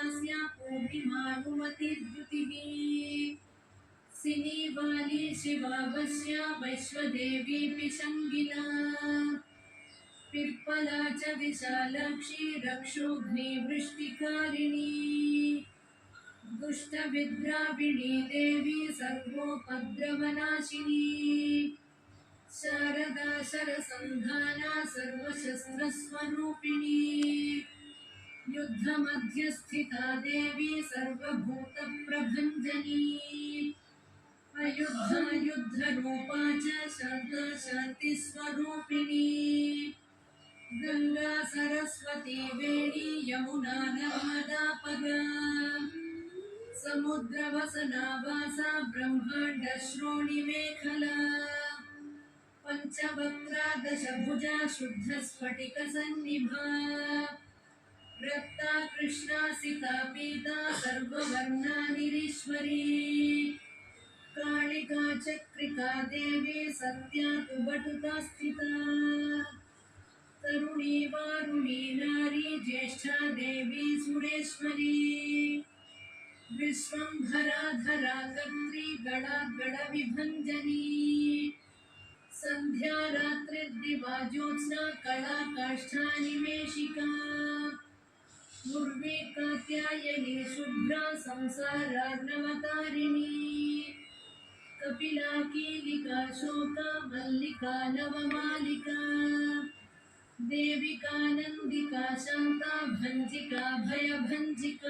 अमावास्या पूर्णिमानुमतिर्द्युतिः सिनीवाली शिवावस्या वैश्वदेवी पिशङ्गिना पिप्पला च विशालाक्षी रक्षोघ्निवृष्टिकारिणी दुष्टविद्राविणी देवी सर्वोपद्रवनाशिनी शारदा शरसन्धाना सर्वशस्त्रस्वरूपिणी युद्धमध्यस्थिता देवी सर्वभूतप्रभञ्जनी अयुद्धा युद्धरूपा च शान्ता शान्तिस्वरूपिणी गंगा सरस्वती वेणी यमुना नर्मदा पगा समुद्रवसना वासा ब्रह्मांड श्रोणि मेखला पंचवक्त्रा दशभुजा शुद्ध स्फटिक सन्निभा रक्ता कृष्णा सिता पीता सर्ववर्णा निरीश्वरी कालिका चक्रिका देवी सत्या कुबटुता स्थिता तरुणी वारुणी नारी ज्येष्ठा देवी सुरेश्वरी विश्वंभरा धरा कर्त्री गणागण विभंजनी संध्या रात्रिर्दिवा ज्योत्स्ना कला काष्ठा निमेशिका उर्वी कात्यायनी शुभ्रा संसारार्णवतारिणी कपिला कीलिका शोका मल्लिका नवमालिका देविका नंदिका शांता भंजिका भयभंजिका